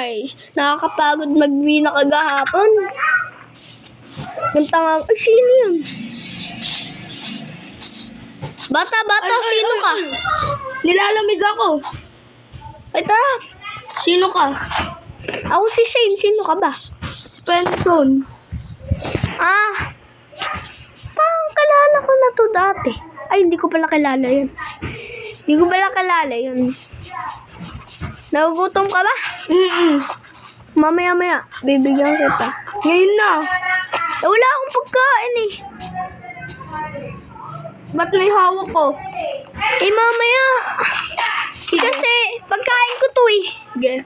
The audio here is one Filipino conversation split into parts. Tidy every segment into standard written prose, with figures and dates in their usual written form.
guys. Nakakapagod mag-wina kagahapon. Yung tanga, ay, sino yun? Bata, sino ka? Nilalamig ako. Ay, tara. Sino ka? Ako si Shane. Sino ka ba? Si Penson. Parang kalala ko na to dati. Ay, hindi ko pala kilala yun. Nagugutom ka ba? Mamaya, bibigyan kita. Ngayon na. Wala akong pagkain eh. Ba't may hawak ko? Mamaya. Kasi, pagkain ko to eh.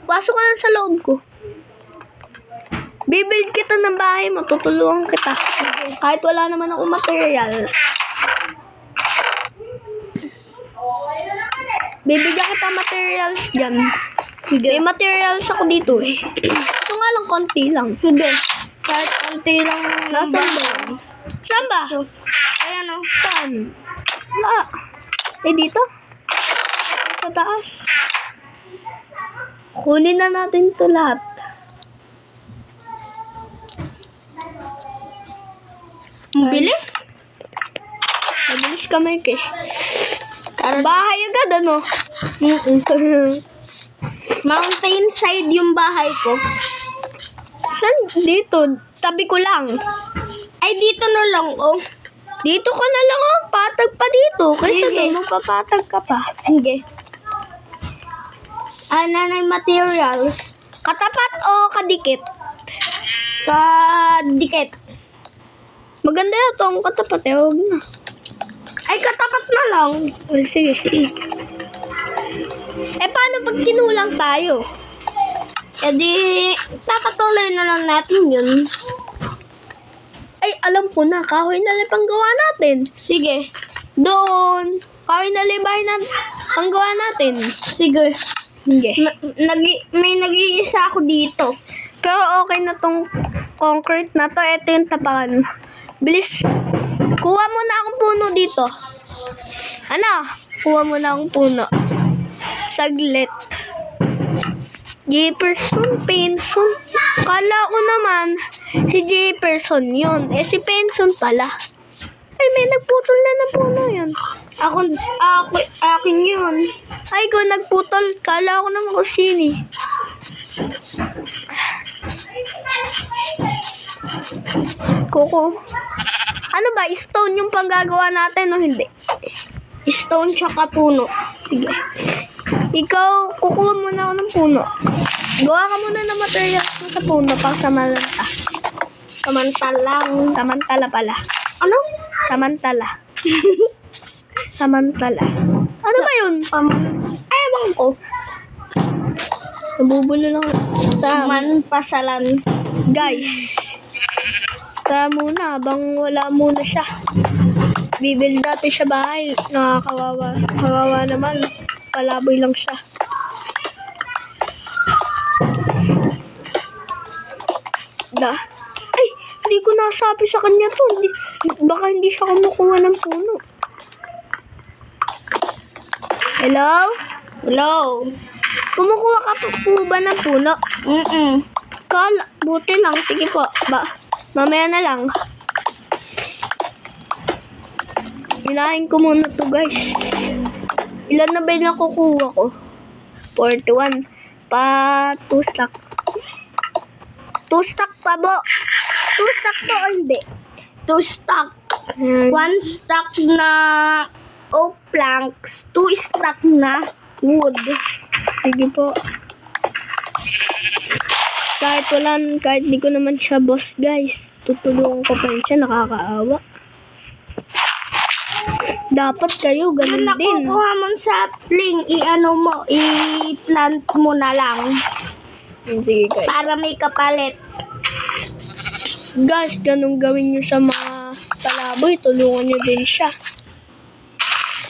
Pasok ka lang sa loob ko. Bibuild kita ng bahay mo, tutulungan kita. Kahit wala naman akong materials. Bibigyan kita materials dyan. May materials ako dito eh. Ito nga lang, konti lang. Hindi. Kahit konti lang. Nasaan ba? Saan ba? Ayan o. Saan? Dito? Sa taas. Kunin na natin to lahat. Bilis? Mabilis ka, Mike eh. Bahay agad, ano? Mountain side yung bahay ko. Saan? Dito. Tabi ko lang. Ay, dito na lang, oh. Dito ka na lang, oh. Patag pa dito. Kasi Sige. doon magpapatag ka pa. Sige. Nanay materials. Katapat o kadikit? Kadikit. Maganda yan to. Ang katapat eh. Huwag na. Ay, katapat na lang. Sige. Paano pag kinulang tayo? E di, papatuloy na lang natin yun. Ay, alam ko na. Kahoy na lang panggawa natin. Sige. Doon. Kahoy na lang bahay na panggawa natin. Sige. Hindi. May nag-iisa ako dito. Pero okay na tong concrete na to. Ito yung tapakan. Bilis. Kuha mo na akong puno dito. Ano? Kuha mo na akong puno. Saglit. Jefferson, Penson. Kala ko naman si Jefferson yun. Si Penson pala. Ay, may nagputol na ng puno yun. Akin yun. Ay, ko nagputol. Kala ko naman kung sini. Kuko. Ano ba? Stone yung panggagawa natin o hindi? Stone tsaka puno. Sige. Ikaw, kukuha muna ako ng puno. Gawa ka muna ng materials mo sa puno pang samalanta. Samantala pala. Ano? Samantala. Samantala. Ano ba yun? Ewan ko. Nabubulo lang. Manpasalan. Guys. Muna, habang wala muna siya. Bibuild natin siya bahay. Nakakawawa. Kawawa naman. Palaboy lang siya. Ay, hindi ko nasabi sa kanya to. Baka hindi siya kumukuha ng puno. Hello? Hello. Kumukuha ka po ba ng puno? Buti lang. Sige po. Mamaya na lang. Ilahin ko muna to, guys. Ilan na ba yung nakukuha ko? 41. 2 stack. 2 stack pa, Bo. 2 stack to o hindi? 2 stack. 1 stack na oak planks. 2 stack na wood. Sige po. Kahit di ko naman siya boss, guys. Tutulungan ko pa rin siya. Nakakaawa. Dapat kayo, ganun Yung din. nakukuha mong sapling, i-plant mo na lang. Sige, guys. Para may kapalit. Guys, ganun gawin nyo sa mga palaboy. Tulungan nyo din siya.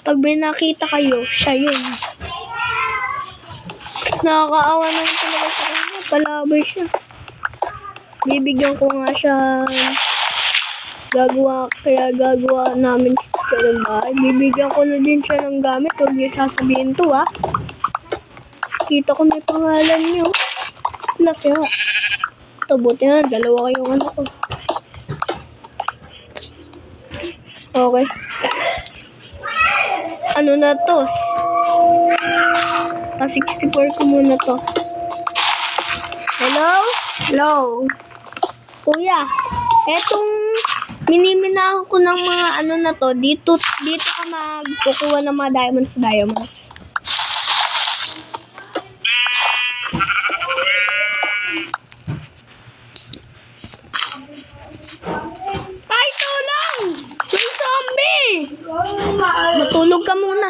Pag may nakita kayo, siya yun. Nakakaawa naman talaga sa kanya. Palaboy siya. Bibigyan ko nga siya gagawa namin siya ng bahay. Bibigyan ko na din siya ng gamit. Huwag niyo sasabihin to, ha. Kita ko may pangalan niyo. plus yun. Ito, buti na. Dalawa kayong ano ko. Okay. Ano na to? 64 ko muna to. Hello? Hello. Kuya, etong miniminahan ko ng mga ano na to, dito ka magkukuha ng mga diamonds. Ay, tulong! May zombie! Matulog ka muna.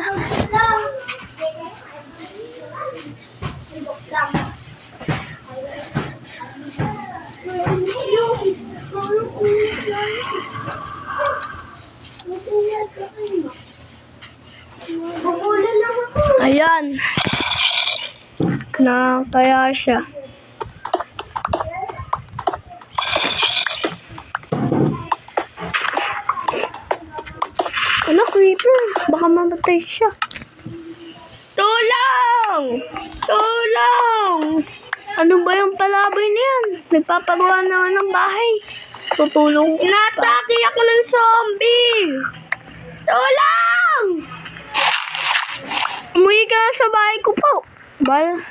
Ayan. Na kaya siya. Ano, creeper? Baka mamatay siya. Tulong! Tulong! Ano ba yung palaboy na yan? Nagpapagawa na ng bahay. Tutulong ko pa. Inatake ako ng zombie! Tulong! Umuwi ka na sa bahay ko po.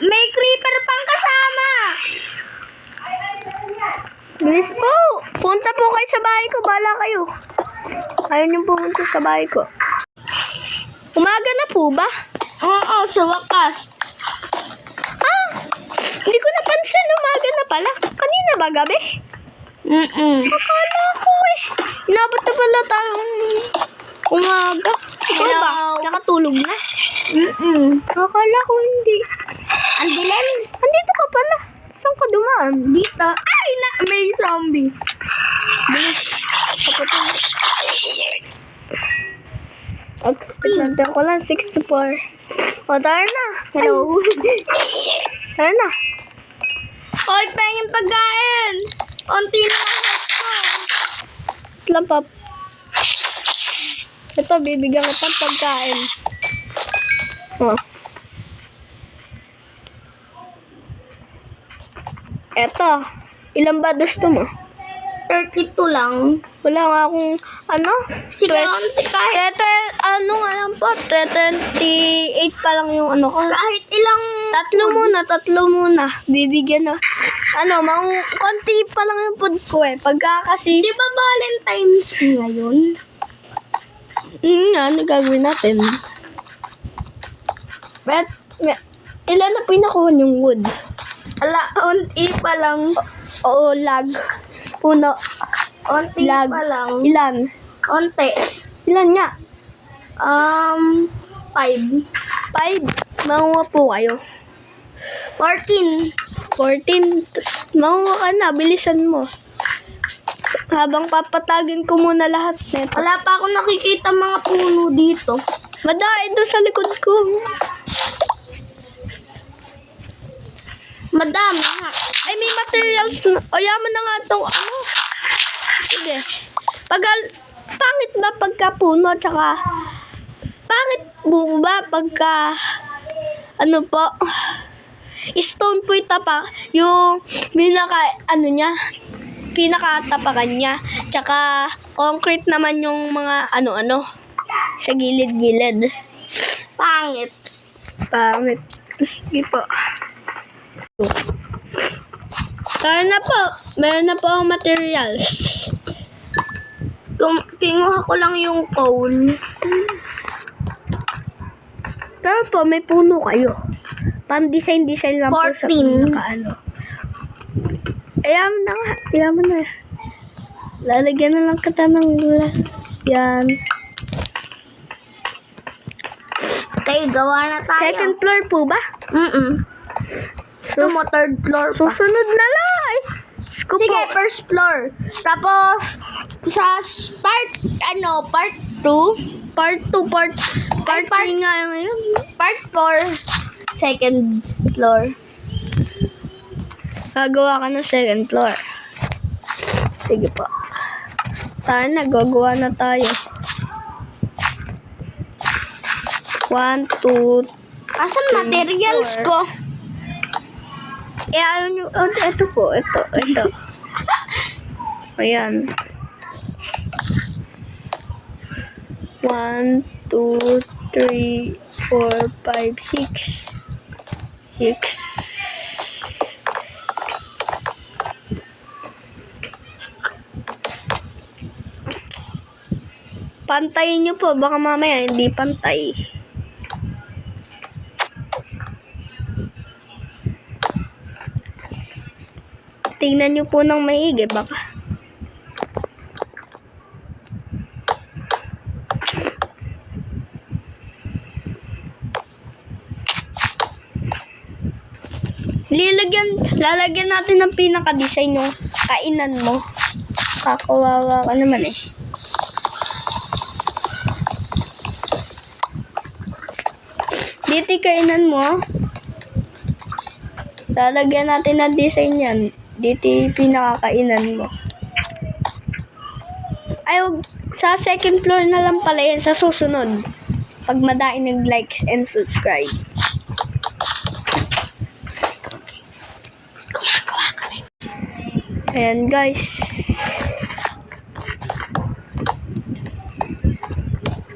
May creeper pang kasama! Bilis po. Punta po kayo sa bahay ko. Bala kayo. Ayaw niyong pumunta sa bahay ko. Umaga na po ba? Oo, sa wakas. Ah! Hindi ko napansin. Umaga na pala. Kanina ba gabi? Akala ko eh. Inabot na pala tayong umaga. Ikaw ba? Hello? Nakatulog na? Akala ko hindi. Ang dilim. Andito ka pala. Saan ka dumaan? Dito. Ay, may zombie. Expected ko lang 64. O, tara na. Hello. Tara na. Hoy, pengin pagkain. Unti na ang health ko. Lang, pap. Ito, bibigyan kita ng pagkain. Oh. Eto. Ilan ba gusto mo? 32 lang. Wala nga akong, ano? Sige, unti kahit. Ano nga lang po? 28 pa lang yung ano ko. Kahit ilang. Tatlo muna. Bibigyan na. Konti pa lang yung food ko eh. Pagka kasi, Di ba Valentine's ngayon? ano gagawin natin? Ilan na pinakuha yung wood? Ala, unti pa lang. Oo, lag. Puno. Unti Lag. pa lang. Ilan? Unti. Ilan nga? 5. 5. Manguha po kayo. 14. 14. Manguha ka na. Bilisan mo. Habang papatagin ko muna lahat nito. Wala pa ako nakikita mga puno dito. Madai doon sa likod ko. Madami nga. Ay, may materials na. O, yaman na nga itong ano. Sige. Pangit ba pagka puno, tsaka pangit buo ba pagka ano po, stone po yung pinakatapakan niya. Tsaka concrete naman yung mga ano-ano sa gilid-gilid. Pangit. Pangit. Sige po. Tara na po. Meron na po ang materials. Kinuha ko lang yung coal. Tara po, may puno kayo. Pan-design lang po sa 14. pinaka-ano. Ayaman na nga. Ayaman na. Lalagyan na lang kita ng glass. Yan. Okay, gawa na tayo. Second floor po ba? Gusto mo third floor pa? Susunod na lang. Sko Sige, po. first floor. Tapos, sa part 2, Part 2, part 3 nga ngayon. part 4, second floor. Gagawa ka ng second floor. Sige po. Tara na, gagawa na tayo. 1, 2, Asan materials ko? Ayaw nyo, ito po, ito. Ayan. 1, 2, 3, 4, 5, 6. 6. Pantayin nyo po, baka mamaya hindi pantay. Tingnan nyo po ng maigi, baka. Lalagyan natin ng pinaka-design ng kainan mo. Kakawawa ka naman eh. Dito kainan mo. Lalagyan natin ng design yan. Dito pinakakainan mo. Ay, sa second floor na lang pala yan. Sa susunod. Pag madami nag-likes and subscribe. Ayan guys.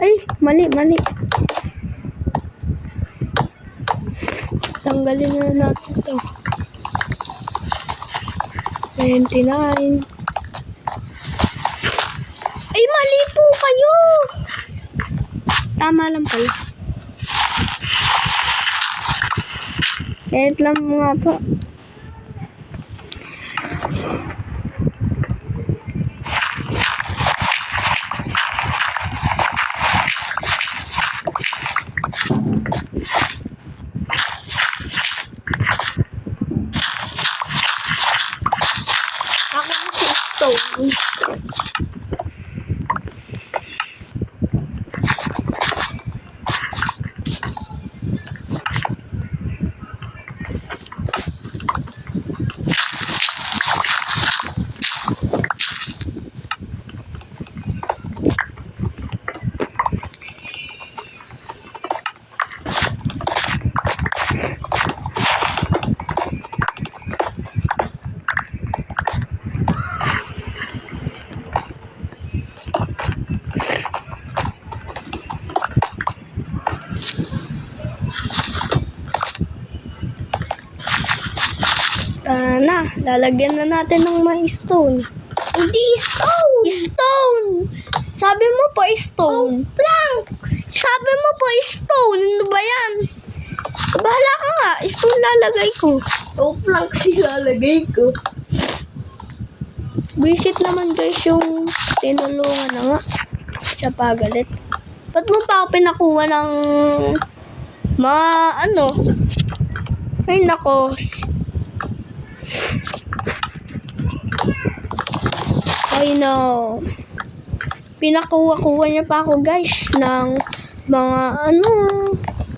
Ay, mali. Tanggalin na natin to. 29. Ay, mali po kayo. Tama lang pala. Edit lang mga po. Ako si Stone. Lalagyan na natin ng mga stone. Hindi stone! Stone! Sabi mo pa stone. Oh, planks! Sabi mo pa stone. Ano ba yan? Bahala ka nga. Stone lalagay ko. Oh, planks ilalagay ko. Visit naman guys yung tinulungan na nga. Siya pagalit. Ba't mo pa ako pinakuha ng mga ano? Ay nako. I know. Pinakuha-kuha niya pa ako guys ng mga ano.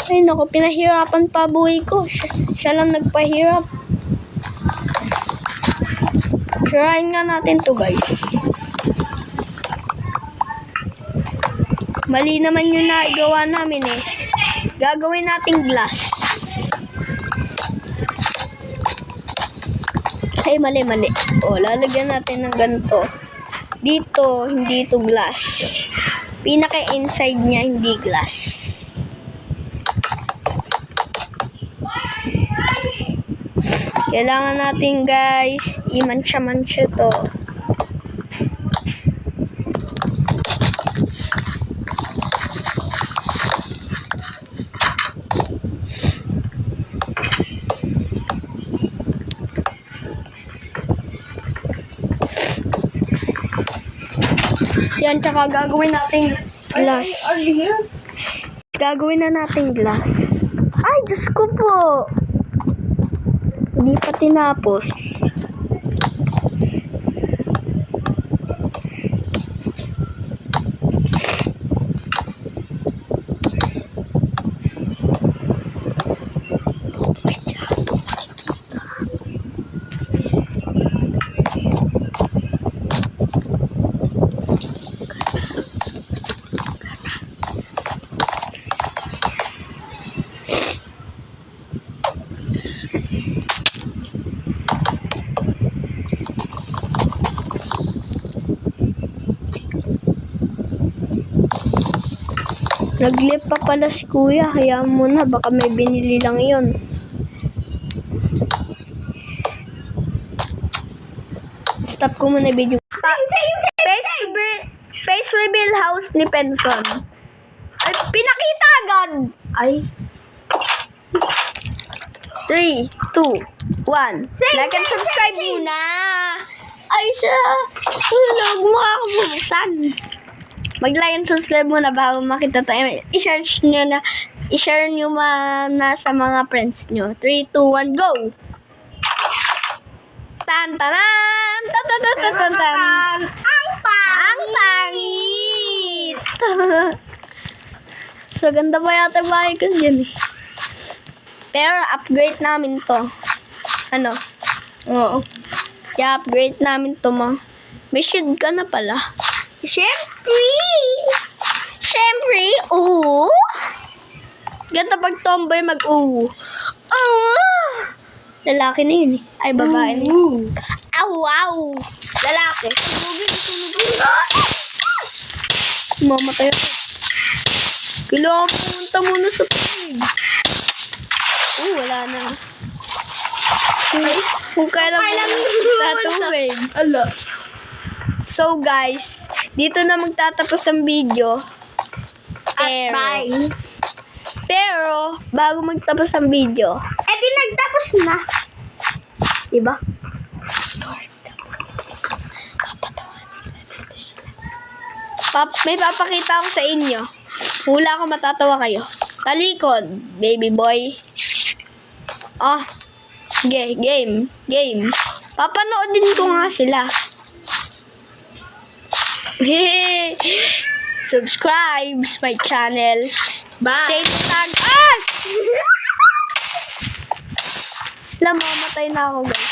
Ay nako, pinahirapan pa buhay ko. Siya lang nagpahirap. Trying nga natin to guys. Mali naman yung nagawa namin eh. Gagawin nating glass. Ay, mali. O, lalagyan natin ng ganito. Dito, hindi ito glass. Pinaka-inside niya, hindi glass. Kailangan natin, guys, imansya-mansya to. Yan, tsaka gagawin natin glass. Gagawin na natin glass. Ay, Diyos ko po. Hindi pa tinapos. Nag-live pa pala si kuya. Hayaan mo na. Baka may binili lang yon. Stop ko muna yung video. Face reveal house ni Penson. Ay, pinakita agad! Ay. 3, 2, 1. Like and subscribe muna. Ay, siya. Huwag mo ako bubuksan. Mag-like and subscribe muna bago makita tayo. I-share nyo na sa mga friends nyo. 3, 2, 1, go! Tan-tanan! Tan-tan-tan-tan-tan! Ang pangit! So, ganda pa yata bahay ko dyan eh. Pero, upgrade namin to. Ano? Oo. I-upgrade namin to, ma. May shield ka na pala. Siyempre! Oo! Ganda pag tomboy mag-oo. Oh! Lalaki na yun eh. Ay, babae na yun. Wow! Lalaki. Mamatay ako. Kailangan pumunta muna sa tubig. Wala na. Kung kailan sa tubig. Ala. So guys, dito na magtatapos ang video. Pero, bago magtapos ang video, Di nagtapos na. diba? May papakita ako sa inyo. Hula ako, matatawa kayo. Talikod, baby boy. Game. Papanoodin ko nga sila. Subscribe my channel. Bye. Say tag. Mamatay na ako, guys.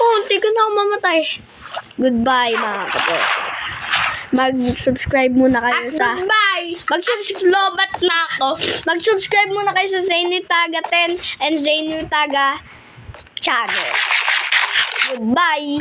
Unti ko na ako mamatay. Goodbye, mga kapatid. Mag-subscribe muna kayo sa... Goodbye. Lobat na ako. Mag-subscribe muna kayo sa Zainu Taga 10 and Zainu Taga channel. Goodbye.